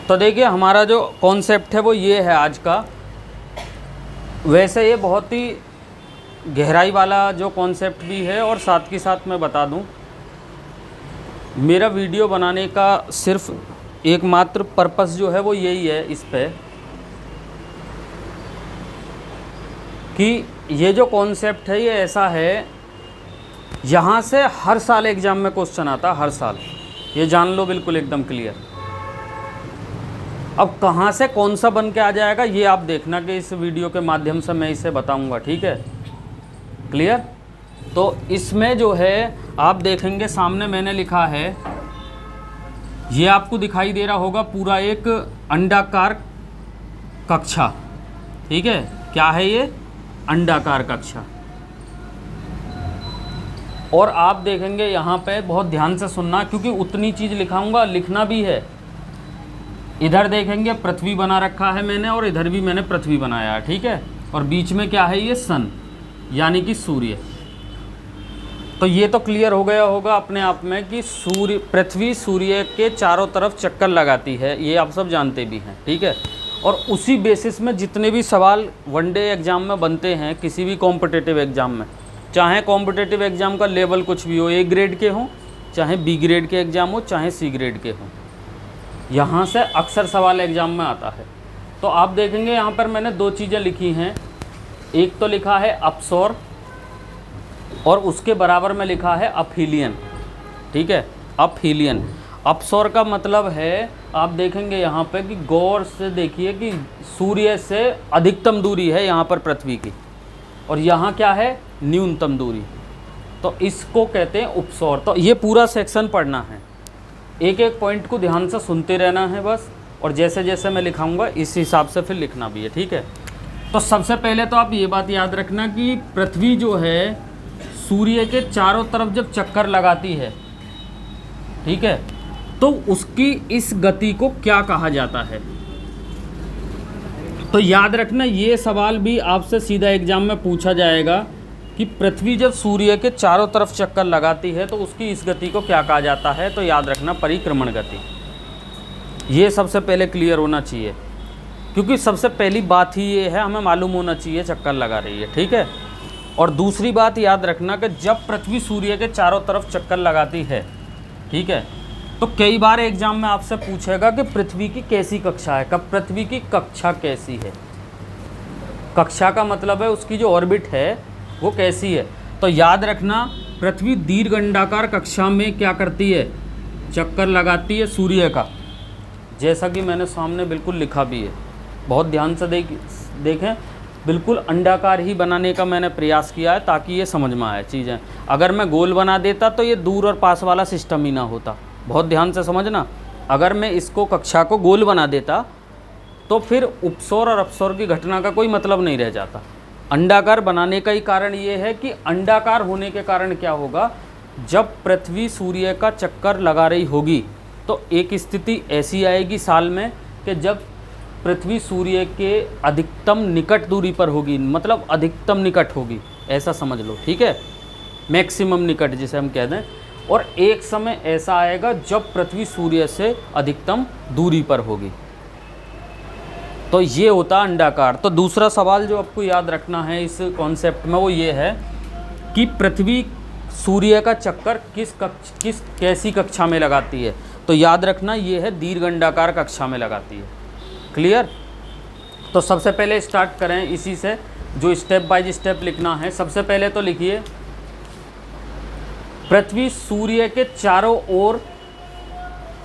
तो देखिए हमारा जो कॉन्सेप्ट है वो ये है आज का। वैसे ये बहुत ही गहराई वाला जो कॉन्सेप्ट भी है, और साथ के साथ मैं बता दूं, मेरा वीडियो बनाने का सिर्फ एकमात्र पर्पस जो है वो यही है इस पे, कि ये जो कॉन्सेप्ट है ये ऐसा है, यहाँ से हर साल एग्ज़ाम में क्वेश्चन आता, हर साल, ये जान लो बिल्कुल एकदम क्लियर। अब कहाँ से कौन सा बन के आ जाएगा ये आप देखना कि इस वीडियो के माध्यम से मैं इसे बताऊंगा, ठीक है, क्लियर। तो इसमें जो है आप देखेंगे सामने मैंने लिखा है, ये आपको दिखाई दे रहा होगा पूरा एक अंडाकार कक्षा, ठीक है। क्या है ये? अंडाकार कक्षा। और आप देखेंगे यहाँ पे, बहुत ध्यान से सुनना क्योंकि उतनी चीज़ लिखाऊंगा, लिखना भी है। इधर देखेंगे पृथ्वी बना रखा है मैंने, और इधर भी मैंने पृथ्वी बनाया है, ठीक है। और बीच में क्या है? ये सन, यानी कि सूर्य। तो ये तो क्लियर हो गया होगा अपने आप में कि पृथ्वी सूर्य के चारों तरफ चक्कर लगाती है, ये आप सब जानते भी हैं, ठीक है। और उसी बेसिस में जितने भी सवाल वनडे एग्ज़ाम में बनते हैं, किसी भी कॉम्पिटिटिव एग्ज़ाम में, चाहे कॉम्पिटिटिव एग्ज़ाम का लेवल कुछ भी हो, ए ग्रेड के हों, चाहे बी ग्रेड के एग्ज़ाम हो, चाहे सी ग्रेड के हों, यहाँ से अक्सर सवाल एग्ज़ाम में आता है। तो आप देखेंगे यहाँ पर मैंने दो चीज़ें लिखी हैं। एक तो लिखा है अपसौर, और उसके बराबर में लिखा है अपहीलियन, ठीक है, अपहीलियन। अपसौर का मतलब है, आप देखेंगे यहाँ पे कि गौर से देखिए कि सूर्य से अधिकतम दूरी है यहाँ पर पृथ्वी की, और यहाँ क्या है? न्यूनतम दूरी। तो इसको कहते हैं उपसौर। तो ये पूरा सेक्शन पढ़ना है, एक एक पॉइंट को ध्यान से सुनते रहना है बस, और जैसे जैसे मैं लिखाऊंगा इस हिसाब से फिर लिखना भी है, ठीक है। तो सबसे पहले तो आप ये बात याद रखना कि पृथ्वी जो है सूर्य के चारों तरफ जब चक्कर लगाती है, ठीक है, तो उसकी इस गति को क्या कहा जाता है। तो याद रखना ये सवाल भी आपसे सीधा एग्जाम में पूछा जाएगा कि पृथ्वी जब सूर्य के चारों तरफ चक्कर लगाती है तो उसकी इस गति को क्या कहा जाता है। तो याद रखना परिक्रमण गति, ये सबसे पहले क्लियर होना चाहिए, क्योंकि सबसे पहली बात ही ये है, हमें मालूम होना चाहिए चक्कर लगा रही है, ठीक है। और दूसरी बात याद रखना कि जब पृथ्वी सूर्य के चारों तरफ चक्कर लगाती है, ठीक है, तो कई बार एग्जाम में आपसे पूछेगा कि पृथ्वी की कैसी कक्षा है। कब? पृथ्वी की कक्षा कैसी है। कक्षा का मतलब है उसकी जो ऑर्बिट है वो कैसी है। तो याद रखना पृथ्वी दीर्घ अंडाकार कक्षा में क्या करती है? चक्कर लगाती है सूर्य का, जैसा कि मैंने सामने बिल्कुल लिखा भी है। बहुत ध्यान से देखें, बिल्कुल अंडाकार ही बनाने का मैंने प्रयास किया है ताकि ये समझ में आए चीज़ें। अगर मैं गोल बना देता तो ये दूर और पास वाला सिस्टम ही ना होता। बहुत ध्यान से समझना, अगर मैं इसको कक्षा को गोल बना देता तो फिर उपसौर और अपसौर की घटना का कोई मतलब नहीं रह जाता। अंडाकार बनाने का ही कारण ये है कि अंडाकार होने के कारण क्या होगा, जब पृथ्वी सूर्य का चक्कर लगा रही होगी तो एक स्थिति ऐसी आएगी साल में कि जब पृथ्वी सूर्य के अधिकतम निकट दूरी पर होगी, मतलब अधिकतम निकट होगी, ऐसा समझ लो, ठीक है, मैक्सिमम निकट जिसे हम कह दें। और एक समय ऐसा आएगा जब पृथ्वी सूर्य से अधिकतम दूरी पर होगी। तो ये होता अंडाकार। तो दूसरा सवाल जो आपको याद रखना है इस कॉन्सेप्ट में वो ये है कि पृथ्वी सूर्य का चक्कर कैसी कक्षा में लगाती है। तो याद रखना ये है दीर्घ अंडाकार कक्षा में लगाती है। क्लियर? तो सबसे पहले स्टार्ट करें इसी से, जो स्टेप बाय स्टेप लिखना है। सबसे पहले तो लिखिए पृथ्वी सूर्य के चारों ओर,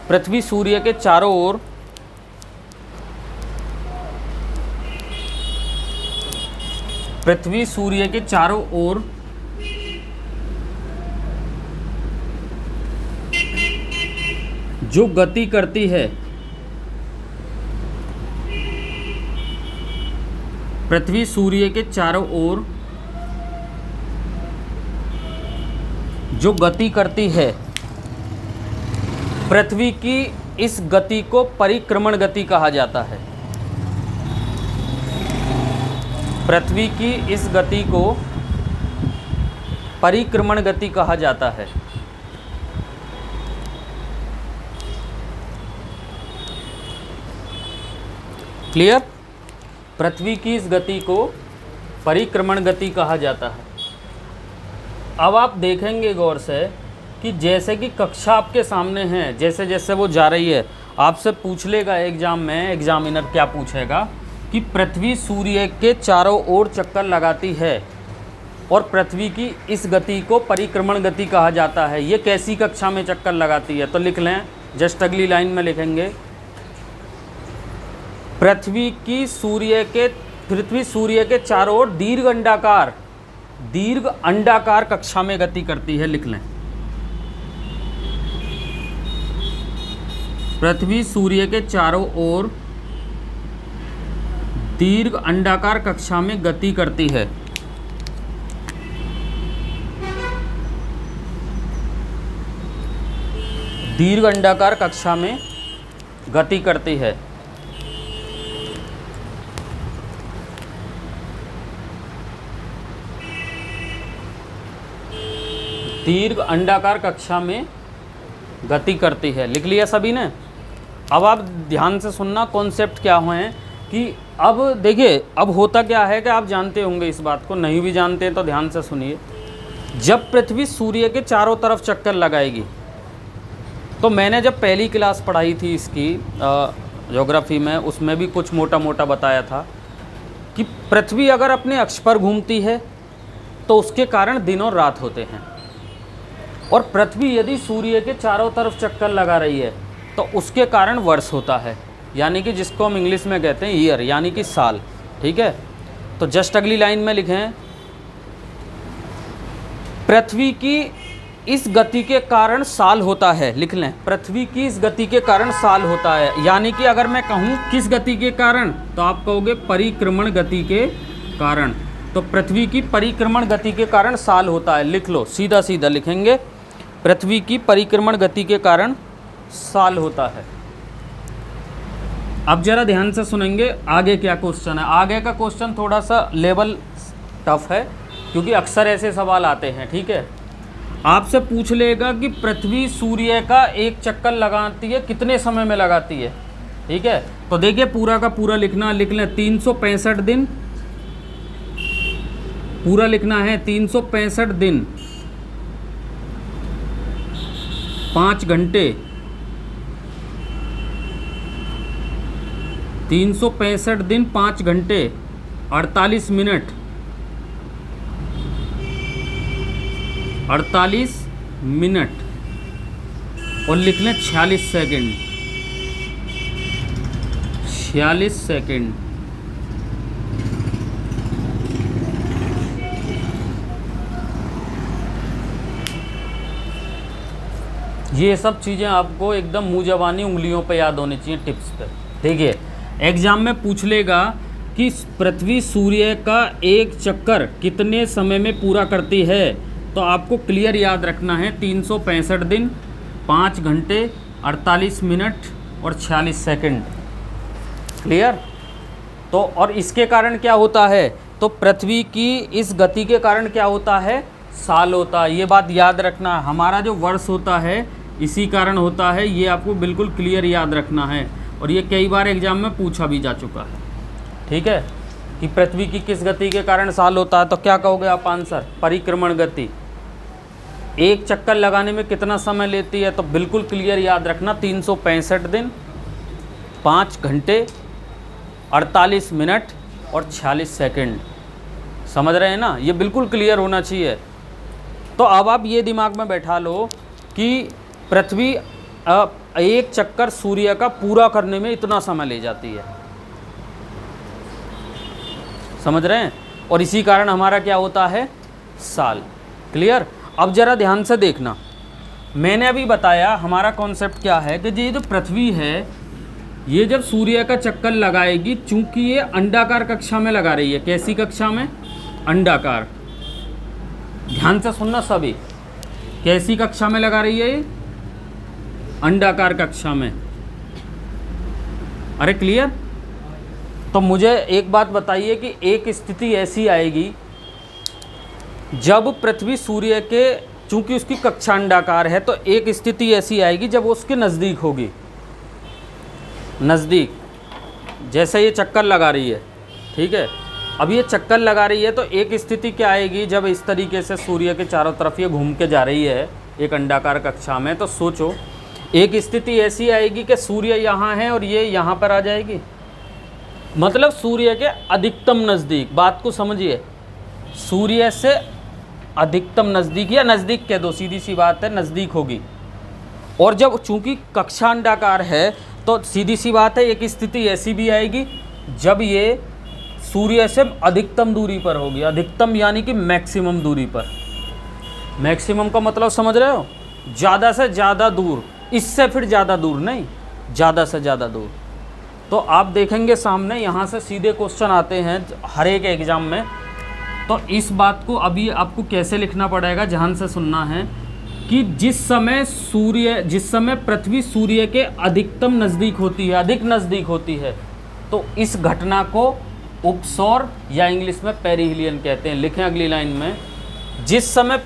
पृथ्वी सूर्य के चारों ओर पृथ्वी सूर्य के चारों ओर जो गति करती है, पृथ्वी सूर्य के चारों ओर जो गति करती है, पृथ्वी की इस गति को परिक्रमण गति कहा जाता है। पृथ्वी की इस गति को परिक्रमण गति कहा जाता है। क्लियर। पृथ्वी की इस गति को परिक्रमण गति कहा जाता है। अब आप देखेंगे गौर से कि जैसे कि कक्षा आपके सामने है, जैसे जैसे वो जा रही है, आपसे पूछ लेगा एग्जाम में, एग्जामिनर क्या पूछेगा कि पृथ्वी सूर्य के चारों ओर चक्कर लगाती है और पृथ्वी की इस गति को परिक्रमण गति कहा जाता है। ये कैसी कक्षा में चक्कर लगाती है? तो लिख लें, जस्ट अगली लाइन में लिखेंगे, पृथ्वी सूर्य के चारों ओर दीर्घ अंडाकार कक्षा में गति करती है। लिख लें, पृथ्वी सूर्य के चारों ओर दीर्घ अंडाकार कक्षा में गति करती है। दीर्घ अंडाकार कक्षा में गति करती है। दीर्घ अंडाकार कक्षा में गति करती है। लिख लिया सभी ने? अब आप ध्यान से सुनना, कॉन्सेप्ट क्या हुए हैं कि अब देखिए, अब होता क्या है कि आप जानते होंगे इस बात को, नहीं भी जानते हैं तो ध्यान से सुनिए। जब पृथ्वी सूर्य के चारों तरफ चक्कर लगाएगी, तो मैंने जब पहली क्लास पढ़ाई थी इसकी ज्योग्राफी में, उसमें भी कुछ मोटा मोटा बताया था कि पृथ्वी अगर अपने अक्ष पर घूमती है तो उसके कारण दिन और रात होते हैं, और पृथ्वी यदि सूर्य के चारों तरफ चक्कर लगा रही है तो उसके कारण वर्ष होता है, यानी कि जिसको हम इंग्लिश में कहते हैं ईयर, यानी कि साल। ठीक है, तो जस्ट अगली लाइन में लिखें, पृथ्वी की इस गति के कारण साल होता है। लिख लें, पृथ्वी की इस गति के कारण साल होता है, यानी कि अगर मैं कहूँ किस गति के कारण, तो आप कहोगे परिक्रमण गति के कारण। तो पृथ्वी की परिक्रमण गति के कारण साल होता है। लिख लो, सीधा सीधा लिखेंगे, पृथ्वी की परिक्रमण गति के कारण साल होता है। अब जरा ध्यान से सुनेंगे आगे क्या क्वेश्चन है। आगे का क्वेश्चन थोड़ा सा लेवल टफ है, क्योंकि अक्सर ऐसे सवाल आते हैं। ठीक है, आपसे पूछ लेगा कि पृथ्वी सूर्य का एक चक्कर लगाती है, कितने समय में लगाती है। ठीक है, तो देखिए पूरा का पूरा लिखना, लिख लें 365 दिन, पूरा लिखना है 365 दिन 5 घंटे, 365 दिन 5 घंटे 48 मिनट 48 मिनट और लिख लें 46 सेकेंड, 46 सेकेंड। ये सब चीज़ें आपको एकदम मुँह ज़बानी उंगलियों पे याद होनी चाहिए, टिप्स पे। देखिए एग्जाम में पूछ लेगा कि पृथ्वी सूर्य का एक चक्कर कितने समय में पूरा करती है, तो आपको क्लियर याद रखना है 365 दिन 5 घंटे 48 मिनट और 46 सेकंड। क्लियर? तो और इसके कारण क्या होता है, तो पृथ्वी की इस गति के कारण क्या होता है, साल होता है। ये बात याद रखना, हमारा जो वर्ष होता है इसी कारण होता है, ये आपको बिल्कुल क्लियर याद रखना है। और ये कई बार एग्जाम में पूछा भी जा चुका है। ठीक है, कि पृथ्वी की किस गति के कारण साल होता है, तो क्या कहोगे आप आंसर, परिक्रमण गति। एक चक्कर लगाने में कितना समय लेती है, तो बिल्कुल क्लियर याद रखना 365 दिन 5 घंटे 48 मिनट और 46 सेकंड। समझ रहे हैं ना, ये बिल्कुल क्लियर होना चाहिए। तो अब आप ये दिमाग में बैठा लो कि पृथ्वी एक चक्कर सूर्य का पूरा करने में इतना समय ले जाती है। समझ रहे हैं, और इसी कारण हमारा क्या होता है, साल। क्लियर? अब जरा ध्यान से देखना, मैंने अभी बताया हमारा कॉन्सेप्ट क्या है कि ये जो पृथ्वी है, ये जब सूर्य का चक्कर लगाएगी, चूंकि ये अंडाकार कक्षा में लगा रही है। कैसी कक्षा में, अंडाकार। ध्यान से सुनना सभी, कैसी कक्षा में लगा रही है ये, अंडाकार कक्षा में। अरे क्लियर? तो मुझे एक बात बताइए कि एक स्थिति ऐसी आएगी जब पृथ्वी सूर्य के, चूंकि उसकी कक्षा अंडाकार है, तो एक स्थिति ऐसी आएगी जब वो उसके नज़दीक होगी, नज़दीक, जैसे ये चक्कर लगा रही है, ठीक है, अब ये चक्कर लगा रही है तो एक स्थिति क्या आएगी, जब इस तरीके से सूर्य के चारों तरफ ये घूम के जा रही है एक अंडाकार कक्षा में, तो सोचो एक स्थिति ऐसी आएगी कि सूर्य यहाँ है और ये यहाँ पर आ जाएगी, मतलब सूर्य के अधिकतम नज़दीक। बात को समझिए, सूर्य से अधिकतम नज़दीक या नज़दीक कह दो, सीधी सी बात है, नज़दीक होगी। और जब चूंकि कक्षा अंडाकार है तो सीधी सी बात है, एक स्थिति ऐसी भी आएगी जब ये सूर्य से अधिकतम दूरी पर होगी। अधिकतम यानी कि मैक्सिमम दूरी पर। मैक्सिमम का मतलब समझ रहे हो, ज़्यादा से ज़्यादा दूर, इससे फिर ज़्यादा दूर नहीं, ज़्यादा से ज़्यादा दूर। तो आप देखेंगे सामने यहाँ से सीधे क्वेश्चन आते हैं हर एक एग्ज़ाम में। तो इस बात को अभी आपको कैसे लिखना पड़ेगा, ध्यान से सुनना है कि जिस समय पृथ्वी सूर्य के अधिकतम नज़दीक होती है, अधिक नज़दीक होती है, तो इस घटना को उपसौर या इंग्लिश में पेरिहिलियन कहते हैं। लिखें अगली लाइन में, जिस समय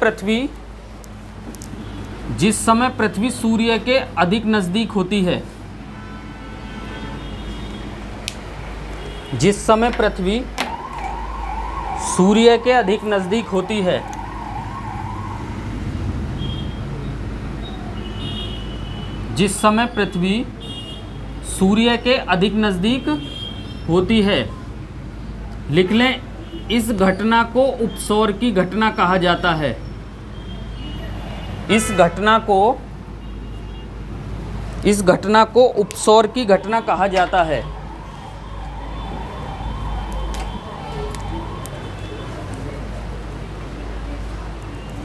पृथ्वी सूर्य के अधिक नज़दीक होती है, जिस समय पृथ्वी सूर्य के अधिक नज़दीक होती है, जिस समय पृथ्वी सूर्य के अधिक नज़दीक होती है, लिख लें, इस घटना को उपसौर की घटना कहा जाता है। इस घटना को उपसौर की घटना कहा जाता है।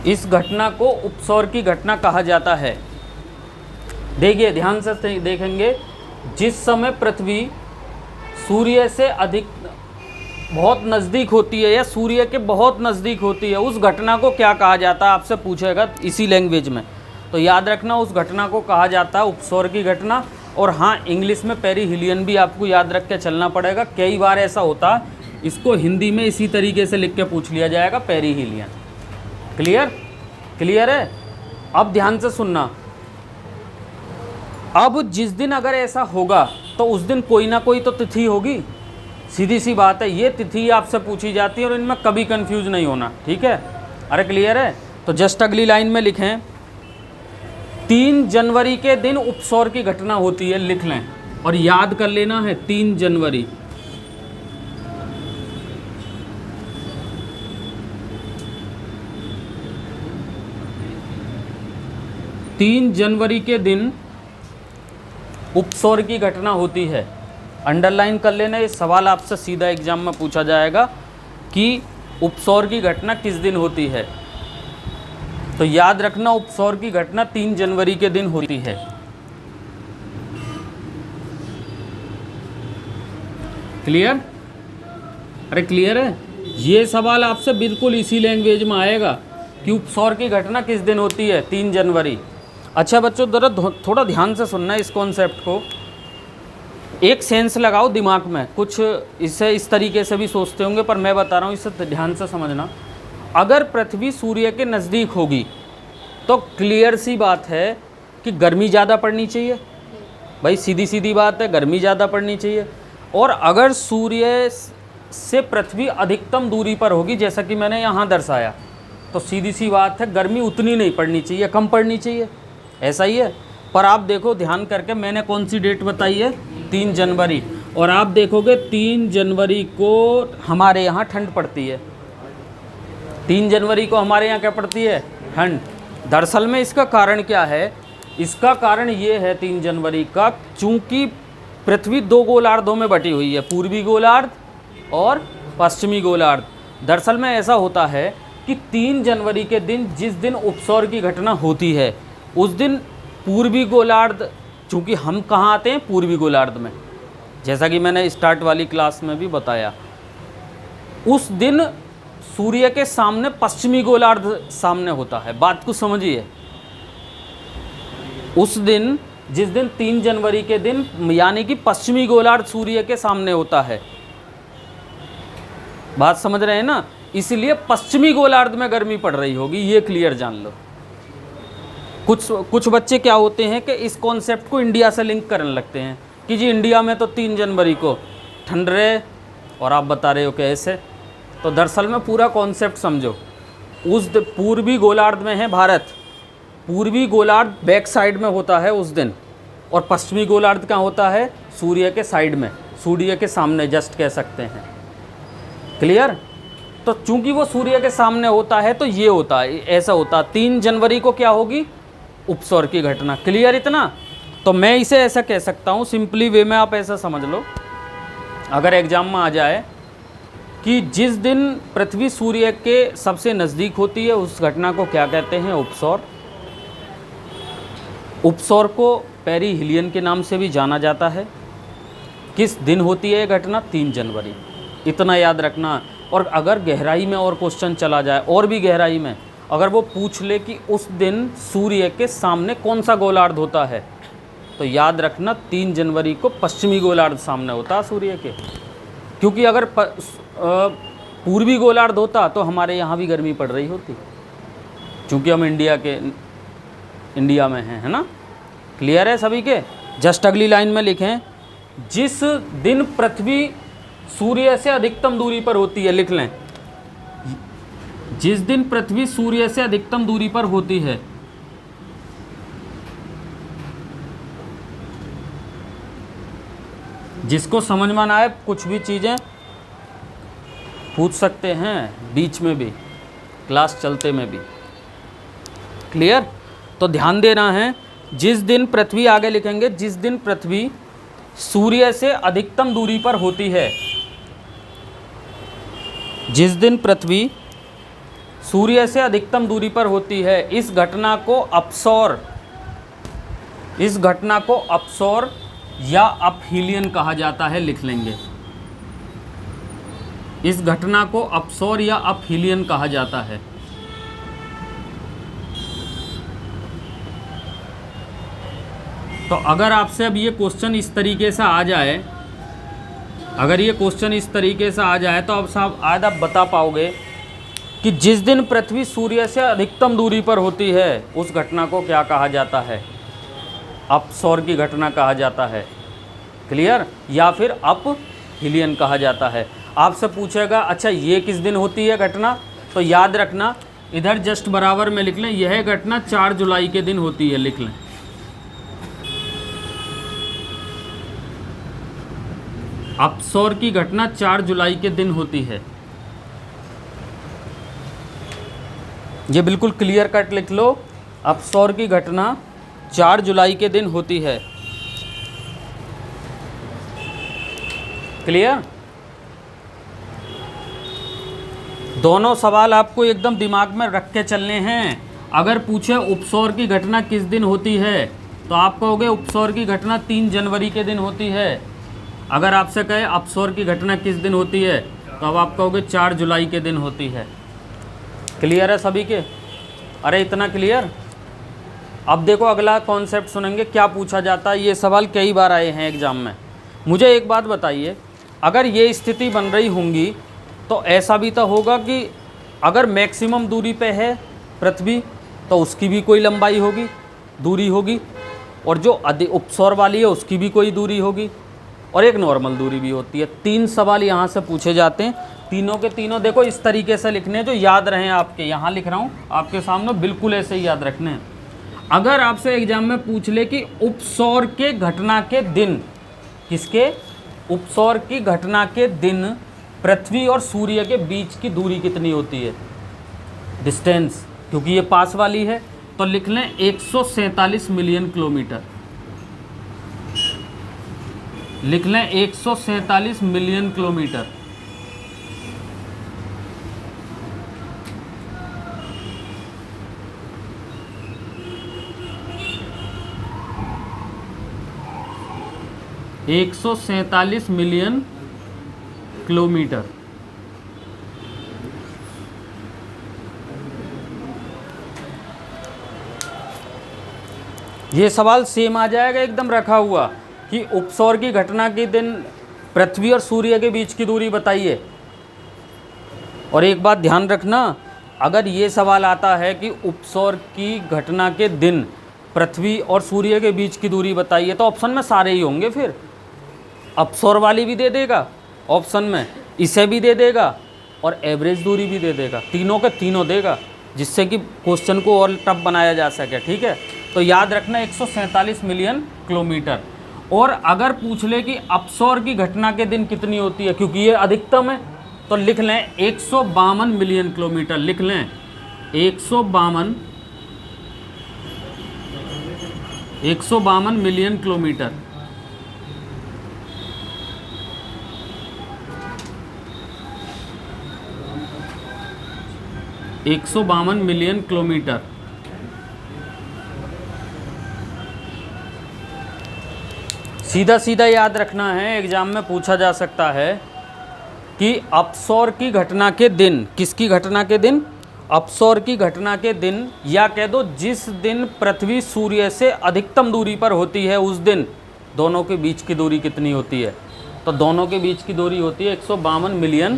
इस घटना को उपसौर की घटना कहा जाता है। देखिए ध्यान से देखेंगे, जिस समय पृथ्वी सूर्य से अधिक बहुत नज़दीक होती है या सूर्य के बहुत नज़दीक होती है, उस घटना को क्या कहा जाता है, आपसे पूछेगा इसी लैंग्वेज में। तो याद रखना, उस घटना को कहा जाता है उपसौर की घटना। और हाँ, इंग्लिश में पेरिहिलियन भी आपको याद रख के चलना पड़ेगा। कई बार ऐसा होता, इसको हिंदी में इसी तरीके से लिख के पूछ लिया जाएगा, पेरिहिलियन। क्लियर है। अब ध्यान से सुनना, अब जिस दिन अगर ऐसा होगा तो उस दिन कोई ना कोई तो तिथि होगी, सीधी सी बात है। ये तिथि आपसे पूछी जाती है और इनमें कभी कंफ्यूज नहीं होना, ठीक है। अरे क्लियर है। तो जस्ट अगली लाइन में लिखें, 3 जनवरी के दिन उपसौर की घटना होती है, लिख लें और याद कर लेना है 3 जनवरी। के दिन उपसौर की घटना होती है। अंडरलाइन कर लेना, ये सवाल आपसे सीधा एग्जाम में पूछा जाएगा कि उपसौर की घटना किस दिन होती है। तो याद रखना, उपसौर की घटना 3 जनवरी के दिन होती है। क्लियर? अरे क्लियर है। ये सवाल आपसे बिल्कुल इसी लैंग्वेज में आएगा कि उपसौर की घटना किस दिन होती है, 3 जनवरी। अच्छा बच्चों, जरा थोड़ा ध्यान से सुनना इस कॉन्सेप्ट को। एक सेंस लगाओ दिमाग में, कुछ इसे इस तरीके से भी सोचते होंगे, पर मैं बता रहा हूँ, इसे ध्यान से समझना। अगर पृथ्वी सूर्य के नज़दीक होगी तो क्लियर सी बात है कि गर्मी ज़्यादा पड़नी चाहिए। भाई सीधी सीधी बात है, गर्मी ज़्यादा पड़नी चाहिए। और अगर सूर्य से पृथ्वी अधिकतम दूरी पर होगी, जैसा कि मैंने यहाँ दर्शाया, तो सीधी सी बात है गर्मी उतनी नहीं पड़नी चाहिए, कम पड़नी चाहिए। ऐसा ही है। पर आप देखो ध्यान करके, मैंने कौन सी डेट बताई है, 3 जनवरी। और आप देखोगे 3 जनवरी को हमारे यहाँ ठंड पड़ती है। 3 जनवरी को हमारे यहाँ क्या पड़ती है, ठंड। दरअसल में इसका कारण क्या है, इसका कारण ये है 3 जनवरी का, चूँकि पृथ्वी 2 गोलार्धों में बटी हुई है, पूर्वी गोलार्ध और पश्चिमी गोलार्ध। दरअसल में ऐसा होता है कि 3 जनवरी के दिन, जिस दिन उपसौर की घटना होती है, उस दिन पूर्वी गोलार्ध, चूँकि हम कहाँ आते हैं, पूर्वी गोलार्ध में, जैसा कि मैंने स्टार्ट वाली क्लास में भी बताया, उस दिन सूर्य के सामने पश्चिमी गोलार्ध सामने होता है। बात को समझिए, उस दिन, जिस दिन 3 जनवरी के दिन, यानी कि पश्चिमी गोलार्ध सूर्य के सामने होता है। बात समझ रहे हैं ना, इसलिए पश्चिमी गोलार्ध में गर्मी पड़ रही होगी, ये क्लियर जान लो। कुछ बच्चे क्या होते हैं कि इस कॉन्सेप्ट को इंडिया से लिंक करने लगते हैं कि जी इंडिया में तो 3 जनवरी को ठंड रहे और आप बता रहे हो कि ऐसे। तो दरअसल में पूरा कॉन्सेप्ट समझो। उस पूर्वी गोलार्ध में है भारत, पूर्वी गोलार्ध बैक साइड में होता है उस दिन, और पश्चिमी गोलार्ध कहाँ होता है? सूर्य के साइड में, सूर्य के सामने जस्ट कह सकते हैं। क्लियर? तो चूंकि वो सूर्य के सामने होता है तो ये होता है, ऐसा होता है। 3 जनवरी को क्या होगी? उपसौर की घटना। क्लियर इतना? तो मैं इसे ऐसा कह सकता हूँ, सिंपली वे में आप ऐसा समझ लो, अगर एग्जाम में आ जाए कि जिस दिन पृथ्वी सूर्य के सबसे नज़दीक होती है उस घटना को क्या कहते हैं? उपसौर। उपसौर को पेरीहिलियन के नाम से भी जाना जाता है। किस दिन होती है ये घटना? 3 जनवरी। इतना याद रखना। और अगर गहराई में और क्वेश्चन चला जाए, और भी गहराई में, अगर वो पूछ ले कि उस दिन सूर्य के सामने कौन सा गोलार्ध होता है, तो याद रखना 3 जनवरी को पश्चिमी गोलार्ध सामने होता है सूर्य के। क्योंकि अगर पूर्वी गोलार्ध होता तो हमारे यहाँ भी गर्मी पड़ रही होती, क्योंकि हम इंडिया में हैं, है ना? क्लियर है सभी के? जस्ट अगली लाइन में लिखें, जिस दिन पृथ्वी सूर्य से अधिकतम दूरी पर होती है, लिख लें, जिस दिन पृथ्वी सूर्य से अधिकतम दूरी पर होती है, जिसको समझ में ना आए कुछ भी चीज़ें पूछ सकते हैं बीच में भी, क्लास चलते में भी। क्लियर? तो ध्यान देना है, जिस दिन पृथ्वी, आगे लिखेंगे, जिस दिन पृथ्वी सूर्य से अधिकतम दूरी पर होती है, जिस दिन पृथ्वी सूर्य से अधिकतम दूरी पर होती है, इस घटना को अपसौर, इस घटना को अपसौर या अपहीलियन कहा जाता है। लिख लेंगे, इस घटना को अपसौर या अपहीलियन कहा जाता है। तो अगर आपसे अब ये क्वेश्चन इस तरीके से आ जाए, अगर ये क्वेश्चन इस तरीके से आ जाए तो अब साहब आज आप बता पाओगे कि जिस दिन पृथ्वी सूर्य से अधिकतम दूरी पर होती है उस घटना को क्या कहा जाता है? अपसौर की घटना कहा जाता है। क्लियर? या फिर अपहीलियन कहा जाता है। आपसे पूछेगा अच्छा ये किस दिन होती है घटना, तो याद रखना इधर जस्ट बराबर में लिख लें, यह घटना 4 जुलाई के दिन होती है। लिख लें, अपसौर की घटना 4 जुलाई के दिन होती है। ये बिल्कुल क्लियर कट लिख लो, अपसौर की घटना 4 जुलाई के दिन होती है। क्लियर? दोनों सवाल आपको एकदम दिमाग में रख के चलने हैं। अगर पूछे उपसौर की घटना किस दिन होती है तो आप कहोगे उपसौर की घटना 3 जनवरी के दिन होती है। अगर आपसे कहे अपसौर की घटना किस दिन होती है तो अब आप कहोगे 4 जुलाई के दिन होती है। क्लियर है सभी के? अरे इतना क्लियर? अब देखो अगला कॉन्सेप्ट सुनेंगे, क्या पूछा जाता है। ये सवाल कई बार आए हैं एग्जाम में। मुझे एक बात बताइए, अगर ये स्थिति बन रही होंगी तो ऐसा भी तो होगा कि अगर मैक्सिमम दूरी पे है पृथ्वी तो उसकी भी कोई लंबाई होगी, दूरी होगी, और जो अधिक उपसौर वाली है उसकी भी कोई दूरी होगी, और एक नॉर्मल दूरी भी होती है। 3 सवाल यहाँ से पूछे जाते हैं, तीनों के तीनों देखो इस तरीके से लिखने हैं जो याद रहें आपके। यहाँ लिख रहा हूँ आपके सामने, बिल्कुल ऐसे ही याद रखने हैं। अगर आपसे एग्जाम में पूछ ले कि उपसौर के घटना के दिन, किसके? उपसौर की घटना के दिन पृथ्वी और सूर्य के बीच की दूरी कितनी होती है, डिस्टेंस, क्योंकि ये पास वाली है, तो लिख लें 147 मिलियन किलोमीटर। लिख लें 147 मिलियन किलोमीटर। एक 147 मिलियन किलोमीटर। ये सवाल सेम आ जाएगा एकदम रखा हुआ कि उपसौर की घटना के दिन पृथ्वी और सूर्य के बीच की दूरी बताइए। और एक बात ध्यान रखना, अगर ये सवाल आता है कि उपसौर की घटना के दिन पृथ्वी और सूर्य के बीच की दूरी बताइए तो ऑप्शन में सारे ही होंगे फिर। अपसोर वाली भी दे देगा ऑप्शन में, इसे भी दे देगा और एवरेज दूरी भी दे देगा, तीनों के तीनों देगा, जिससे कि क्वेश्चन को और टफ बनाया जा सके। ठीक है, तो याद रखना 147 मिलियन किलोमीटर। और अगर पूछ ले कि अपसोर की घटना के दिन कितनी होती है, क्योंकि ये अधिकतम है, तो लिख लें 152 मिलियन किलोमीटर, लिख लें 152 मिलियन किलोमीटर। एक 152 मिलियन किलोमीटर। सीधा सीधा याद रखना है, एग्जाम में पूछा जा सकता है कि अपसौर की घटना के दिन, किसकी घटना के दिन, अपसौर की घटना के दिन, या कह दो जिस दिन पृथ्वी सूर्य से अधिकतम दूरी पर होती है उस दिन दोनों के बीच की दूरी कितनी होती है। तो दोनों के बीच की दूरी होती है 152 मिलियन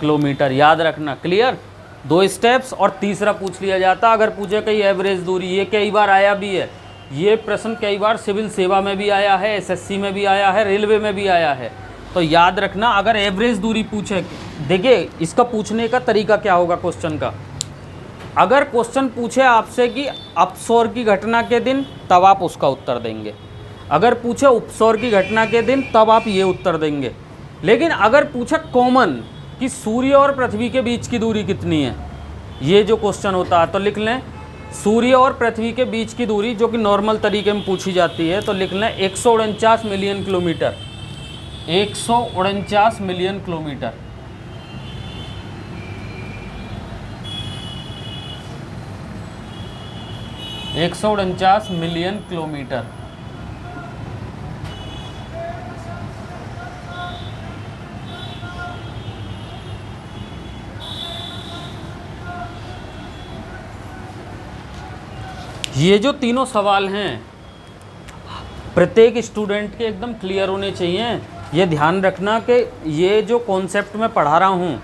किलोमीटर, याद रखना। Clear, 2 steps. और तीसरा पूछ लिया जाता अगर पूछे कहीं एवरेज दूरी, ये कई बार आया भी है, ये प्रश्न कई बार सिविल सेवा में भी आया है, एसएससी में भी आया है, रेलवे में भी आया है। तो याद रखना अगर एवरेज दूरी पूछे, देखिए इसका पूछने का तरीका क्या होगा क्वेश्चन का। अगर क्वेश्चन पूछे आपसे कि अपसौर की घटना के दिन, तब आप उसका उत्तर देंगे। अगर पूछे उपसौर की घटना के दिन, तब आप ये उत्तर देंगे। लेकिन अगर पूछे कॉमन कि सूर्य और पृथ्वी के बीच की दूरी कितनी है, ये जो क्वेश्चन होता है, तो लिख लें सूर्य और पृथ्वी के बीच की दूरी, जो कि नॉर्मल तरीके में पूछी जाती है, तो लिख लें 149 मिलियन किलोमीटर। 149 million kilometre. एक 149 मिलियन किलोमीटर। ये जो तीनों सवाल हैं प्रत्येक स्टूडेंट के एकदम क्लियर होने चाहिए। ये ध्यान रखना कि ये जो कॉन्सेप्ट मैं पढ़ा रहा हूँ,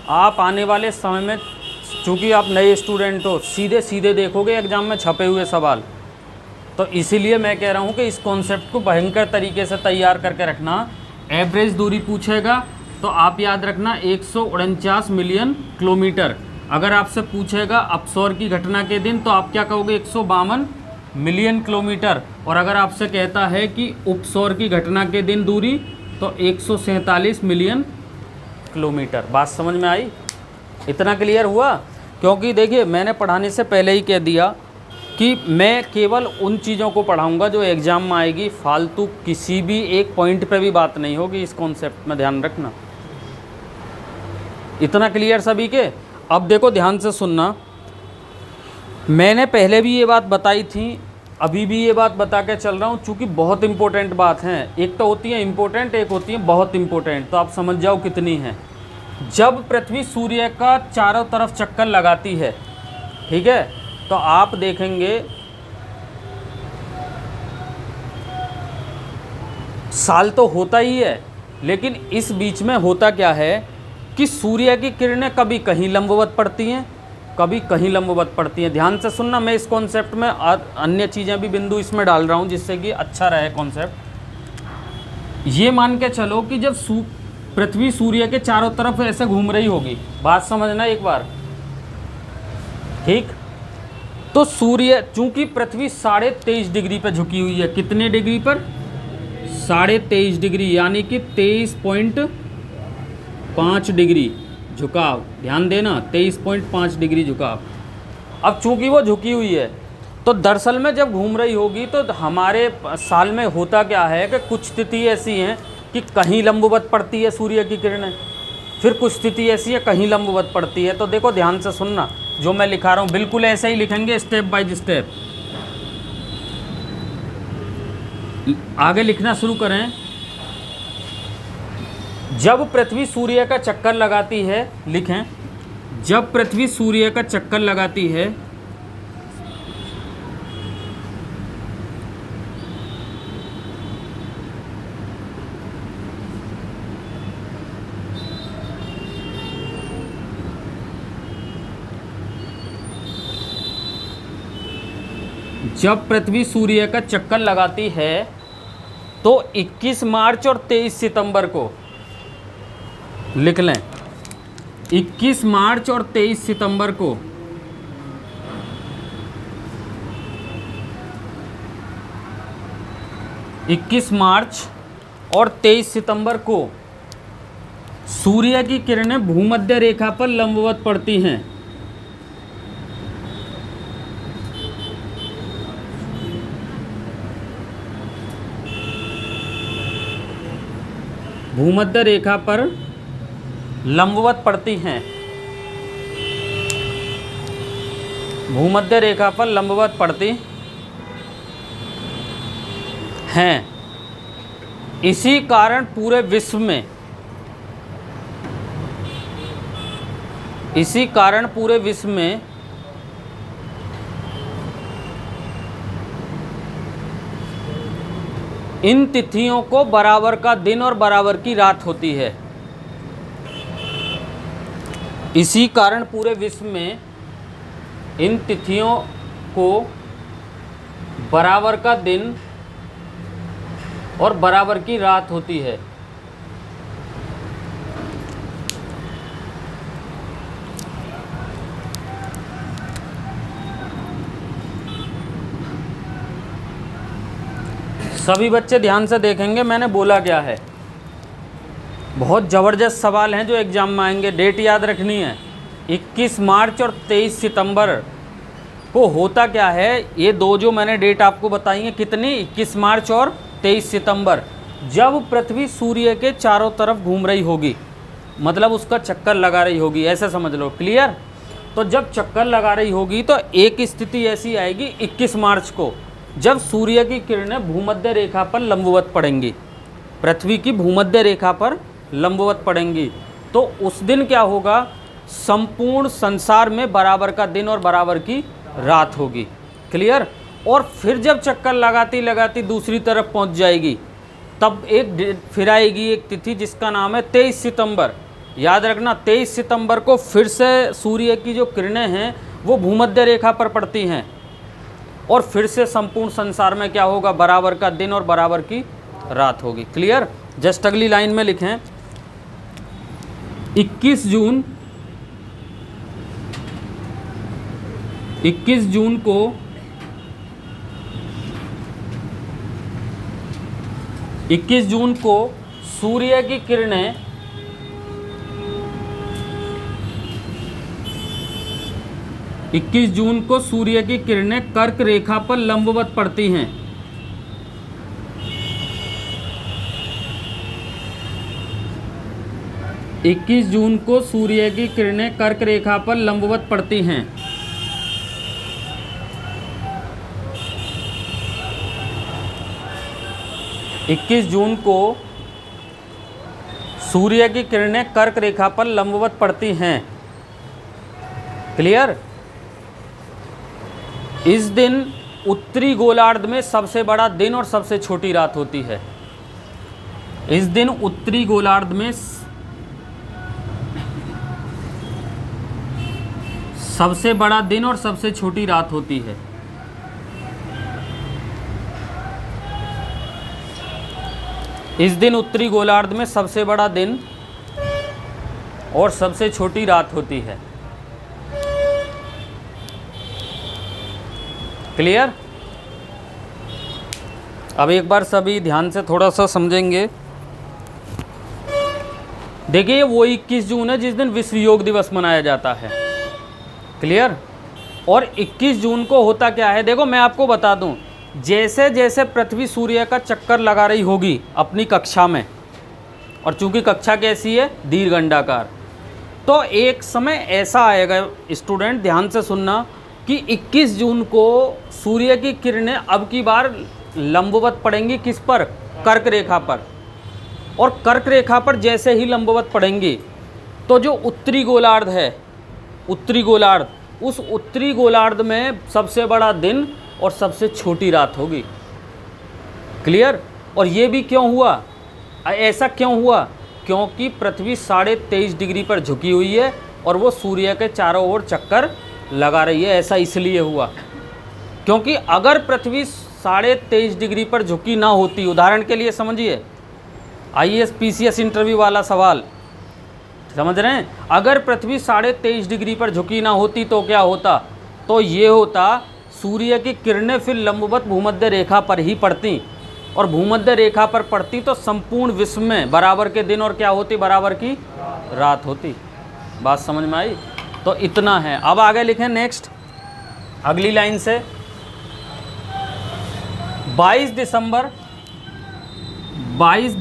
आप आने वाले समय में, चूँकि आप नए स्टूडेंट हो, सीधे सीधे देखोगे एग्ज़ाम में छपे हुए सवाल, तो इसीलिए मैं कह रहा हूँ कि इस कॉन्सेप्ट को भयंकर तरीके से तैयार करके रखना। एवरेज दूरी पूछेगा तो आप याद रखना 149 मिलियन किलोमीटर। अगर आपसे पूछेगा अपसौर की घटना के दिन, तो आप क्या कहोगे 152 मिलियन किलोमीटर। और अगर आपसे कहता है कि उपसौर की घटना के दिन दूरी, तो 147 मिलियन किलोमीटर। बात समझ में आई? इतना क्लियर हुआ? क्योंकि देखिए मैंने पढ़ाने से पहले ही कह दिया कि मैं केवल उन चीज़ों को पढ़ाऊंगा जो एग्ज़ाम में आएगी, फालतू किसी भी एक पॉइंट पे भी बात नहीं होगी। इस कॉन्सेप्ट में ध्यान रखना। इतना क्लियर सभी के? अब देखो ध्यान से सुनना, मैंने पहले भी ये बात बताई थी, अभी भी ये बात बता के चल रहा हूँ, चूँकि बहुत इंपॉर्टेंट बात है। एक तो होती है इम्पोर्टेंट, एक होती है बहुत इंपॉर्टेंट, तो आप समझ जाओ कितनी है। जब पृथ्वी सूर्य का चारों तरफ चक्कर लगाती है, ठीक है, तो आप देखेंगे साल तो होता ही है, लेकिन इस बीच में होता क्या है कि सूर्य की किरणें कभी कहीं लंबवत पड़ती हैं, कभी कहीं लंबवत पड़ती हैं। ध्यान से सुनना, मैं इस कॉन्सेप्ट में अन्य चीज़ें भी बिंदु इसमें डाल रहा हूँ जिससे कि अच्छा रहे कॉन्सेप्ट। ये मान के चलो कि जब पृथ्वी सूर्य के चारों तरफ ऐसे घूम रही होगी, बात समझना एक बार, ठीक, तो सूर्य, चूंकि पृथ्वी 23.5 डिग्री पर झुकी हुई है, कितने डिग्री पर? 23.5 डिग्री, यानी कि 23.5 डिग्री झुकाव। ध्यान देना, 23.5 डिग्री झुकाव। अब चूंकि वो झुकी हुई है, तो दरअसल में जब घूम रही होगी तो हमारे साल में होता क्या है कि कुछ स्थिति ऐसी हैं कि कहीं लंबवत पड़ती है सूर्य की किरणें, फिर कुछ स्थिति ऐसी है कहीं लंबवत पड़ती है। तो देखो ध्यान से सुनना, जो मैं लिखा रहा हूँ बिल्कुल ऐसे ही लिखेंगे, स्टेप बाय स्टेप। आगे लिखना शुरू करें। जब पृथ्वी सूर्य का चक्कर लगाती है, लिखें, जब पृथ्वी सूर्य का चक्कर लगाती है, जब पृथ्वी सूर्य का चक्कर लगाती है तो 21 मार्च और 23 सितंबर को लिख लें। 21 मार्च और 23 सितंबर को और 23 सितंबर को सूर्य की किरणें भूमध्य रेखा पर लंबवत पड़ती हैं। भूमध्य रेखा पर लंबवत पड़ती हैं। भूमध्य रेखा पर लंबवत पड़ती हैं। इसी कारण पूरे विश्व में इन तिथियों को बराबर का दिन और बराबर की रात होती है। इसी कारण पूरे विश्व में इन तिथियों को बराबर का दिन और बराबर की रात होती है। सभी बच्चे ध्यान से देखेंगे मैंने बोला क्या है। बहुत ज़बरदस्त सवाल हैं जो एग्ज़ाम में आएंगे। डेट याद रखनी है। 21 मार्च और 23 सितंबर को होता क्या है, ये दो जो मैंने डेट आपको बताई हैं, कितनी, 21 मार्च और 23 सितंबर, जब पृथ्वी सूर्य के चारों तरफ घूम रही होगी, मतलब उसका चक्कर लगा रही होगी, ऐसे समझ लो। क्लियर? तो जब चक्कर लगा रही होगी तो एक स्थिति ऐसी आएगी 21 मार्च को, जब सूर्य की किरणें भूमध्य रेखा पर लंबवत पड़ेंगी, पृथ्वी की भूमध्य रेखा पर लंबवत पड़ेंगी। तो उस दिन क्या होगा, संपूर्ण संसार में बराबर का दिन और बराबर की रात होगी। क्लियर? और फिर जब चक्कर लगाती लगाती दूसरी तरफ पहुंच जाएगी, तब फिर आएगी एक तिथि जिसका नाम है 23 सितंबर। याद रखना, 23 सितंबर को फिर से सूर्य की जो किरणें हैं वो भूमध्य रेखा पर पड़ती हैं, और फिर से संपूर्ण संसार में क्या होगा, बराबर का दिन और बराबर की रात होगी। क्लियर? जस्ट अगली लाइन में लिखें 21 जून को सूर्य की किरणें कर्क रेखा पर लंबवत पड़ती हैं। इक्कीस जून को सूर्य की किरणें कर्क रेखा पर लंबवत पड़ती हैं। 21 जून को सूर्य की किरणें कर्क रेखा पर लंबवत पड़ती हैं। क्लियर? इस दिन उत्तरी गोलार्ध में सबसे बड़ा दिन और सबसे छोटी रात होती है। इस दिन उत्तरी गोलार्ध में सबसे बड़ा दिन और सबसे छोटी रात होती है। इस दिन उत्तरी गोलार्ध में सबसे बड़ा दिन और सबसे छोटी रात होती है। क्लियर? अब एक बार सभी ध्यान से थोड़ा सा समझेंगे। देखिए, वो 21 जून है जिस दिन विश्व योग दिवस मनाया जाता है। क्लियर? और 21 जून को होता क्या है, देखो मैं आपको बता दूं, जैसे जैसे पृथ्वी सूर्य का चक्कर लगा रही होगी अपनी कक्षा में, और चूंकि कक्षा कैसी है, दीर्घ अंडाकार, तो एक समय ऐसा आएगा, स्टूडेंट ध्यान से सुनना, कि 21 जून को सूर्य की किरणें अब की बार लंबवत पड़ेंगी किस पर, कर्क रेखा पर। और कर्क रेखा पर जैसे ही लंबवत पड़ेंगी तो जो उत्तरी गोलार्ध है, उत्तरी गोलार्ध, उस उत्तरी गोलार्ध में सबसे बड़ा दिन और सबसे छोटी रात होगी। क्लियर? और ये भी क्यों हुआ, ऐसा क्यों हुआ, क्योंकि पृथ्वी 23.5 डिग्री पर झुकी हुई है और वो सूर्य के चारों ओर चक्कर लगा रही है। ऐसा इसलिए हुआ क्योंकि अगर पृथ्वी 23.5 डिग्री पर झुकी ना होती, उदाहरण के लिए समझिए, IAS PCS इंटरव्यू वाला सवाल समझ रहे हैं, अगर पृथ्वी 23.5 डिग्री पर झुकी ना होती तो क्या होता, तो ये होता सूर्य की किरणें फिर लंबवत भूमध्य रेखा पर ही पड़ती, और भूमध्य रेखा पर पड़ती तो संपूर्ण विश्व में बराबर के दिन और क्या होती, बराबर की रात होती। बात समझ में आई? तो इतना है। अब आगे लिखें नेक्स्ट अगली लाइन से, 22 दिसंबर 22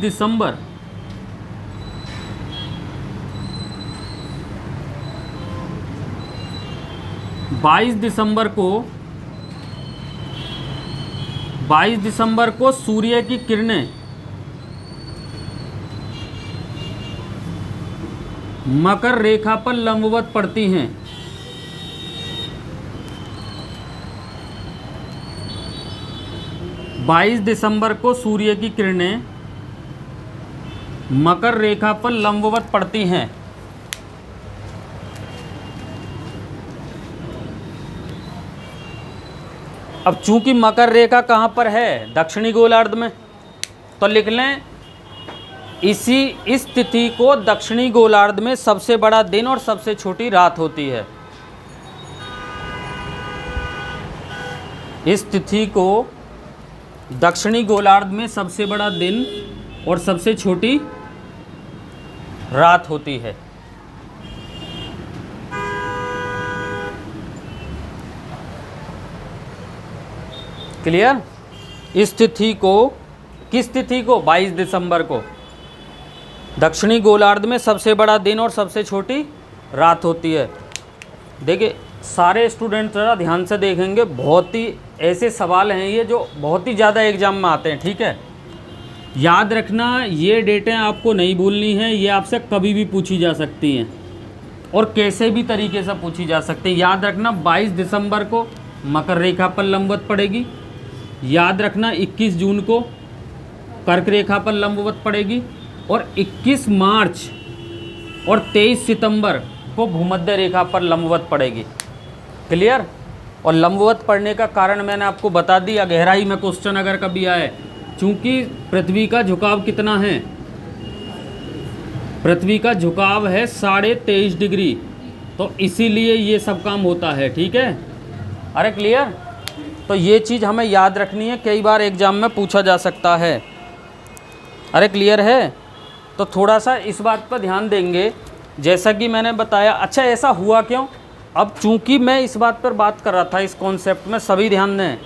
दिसंबर को सूर्य की किरणें मकर रेखा पर लंबवत पड़ती हैं। बाईस दिसंबर को सूर्य की किरणें मकर रेखा पर लंबवत पड़ती हैं। अब चूंकि मकर रेखा कहाँ पर है, दक्षिणी गोलार्ध में, तो लिख लें इस तिथि को दक्षिणी गोलार्ध में सबसे बड़ा दिन और सबसे छोटी रात होती है। इस तिथि को दक्षिणी गोलार्ध में सबसे बड़ा दिन और सबसे छोटी रात होती है। क्लियर? इस तिथि को, किस तिथि को, 22 दिसंबर को दक्षिणी गोलार्ध में सबसे बड़ा दिन और सबसे छोटी रात होती है। देखिए सारे स्टूडेंट ज़रा ध्यान से देखेंगे, बहुत ही ऐसे सवाल हैं ये जो बहुत ही ज़्यादा एग्जाम में आते हैं। ठीक है, याद रखना ये डेटें आपको नहीं भूलनी है, ये आपसे कभी भी पूछी जा सकती हैं और कैसे भी तरीके से पूछी जा सकती है। याद रखना 22 दिसंबर को मकर रेखा पर लंबवत पड़ेगी। याद रखना 21 जून को कर्क रेखा पर लंबवत पड़ेगी और 21 मार्च और 23 सितंबर को भूमध्य रेखा पर लंबवत पड़ेगी। क्लियर? और लंबवत पड़ने का कारण मैंने आपको बता दिया, गहराई में क्वेश्चन अगर कभी आए, चूंकि पृथ्वी का झुकाव कितना है, पृथ्वी का झुकाव है 23.5 डिग्री, तो इसीलिए ये सब काम होता है। ठीक है, अरे क्लियर? तो ये चीज़ हमें याद रखनी है, कई बार एग्जाम में पूछा जा सकता है। अरे क्लियर है? तो थोड़ा सा इस बात पर ध्यान देंगे, जैसा कि मैंने बताया। अच्छा ऐसा हुआ क्यों? अब चूंकि मैं इस बात पर बात कर रहा था, इस कॉन्सेप्ट में सभी ध्यान दें,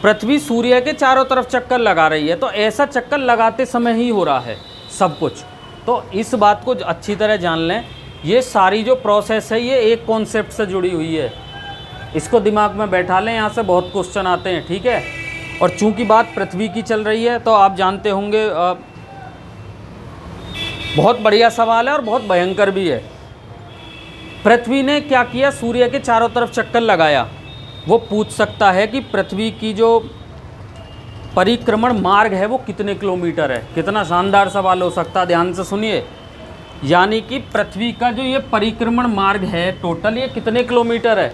पृथ्वी सूर्य के चारों तरफ चक्कर लगा रही है, तो ऐसा चक्कर लगाते समय ही हो रहा है सब कुछ। तो इस बात को अच्छी तरह जान लें, ये सारी जो प्रोसेस है ये एक कॉन्सेप्ट से जुड़ी हुई है, इसको दिमाग में बैठा लें, यहाँ से बहुत क्वेश्चन आते हैं। ठीक है, और चूंकि बात पृथ्वी की चल रही है तो आप जानते होंगे बहुत बढ़िया सवाल है और बहुत भयंकर भी है। पृथ्वी ने क्या किया, सूर्य के चारों तरफ चक्कर लगाया। वो पूछ सकता है कि पृथ्वी की जो परिक्रमण मार्ग है वो कितने किलोमीटर है। कितना शानदार सवाल हो सकता है, ध्यान से सुनिए। यानी कि पृथ्वी का जो ये परिक्रमण मार्ग है टोटल ये कितने किलोमीटर है।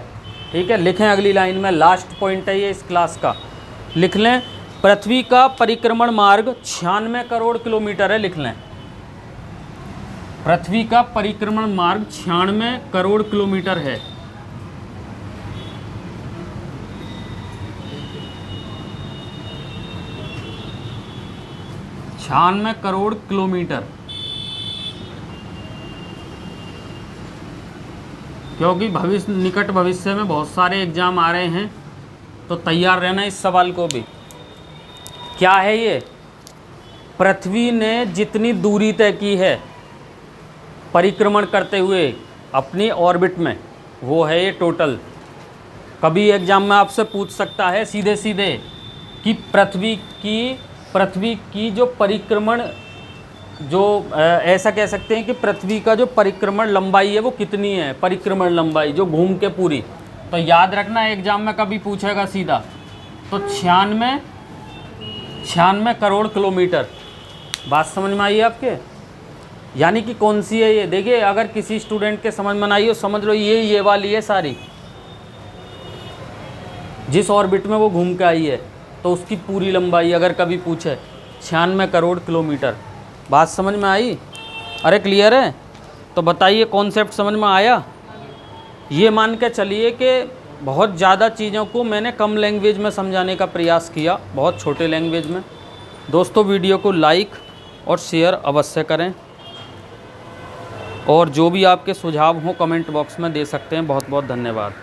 ठीक है, लिखें अगली लाइन में, लास्ट पॉइंट है ये इस क्लास का, लिख लें पृथ्वी का परिक्रमण मार्ग 96 करोड़ किलोमीटर है। लिख लें पृथ्वी का परिक्रमण मार्ग 96 करोड़ किलोमीटर है। करोड़ किलोमीटर, क्योंकि निकट भविष्य में बहुत सारे एग्जाम आ रहे हैं, तो तैयार रहना इस सवाल को भी। क्या है ये? पृथ्वी ने जितनी दूरी तय की है परिक्रमण करते हुए अपनी ऑर्बिट में, वो है ये टोटल। कभी एग्जाम में आपसे पूछ सकता है सीधे सीधे कि पृथ्वी की जो परिक्रमण, जो ऐसा कह सकते हैं कि पृथ्वी का जो परिक्रमण लंबाई है वो कितनी है, परिक्रमण लंबाई जो घूम के पूरी। तो याद रखना एग्जाम में कभी पूछेगा सीधा, तो 96 करोड़ किलोमीटर। बात समझ में आई आपके? यानी कि कौन सी है ये? देखिए अगर किसी स्टूडेंट के समझ में ना आई हो, समझ लो ये वाली है सारी, जिस ऑर्बिट में वो घूम के आई है, तो उसकी पूरी लंबाई अगर कभी पूछे 96 करोड़ किलोमीटर। बात समझ में आई? अरे क्लियर है? तो बताइए कॉन्सेप्ट समझ में आया? ये मान के चलिए कि बहुत ज़्यादा चीज़ों को मैंने कम लैंग्वेज में समझाने का प्रयास किया, बहुत छोटे लैंग्वेज में। दोस्तों वीडियो को लाइक और शेयर अवश्य करें, और जो भी आपके सुझाव हों कमेंट बॉक्स में दे सकते हैं। बहुत बहुत धन्यवाद।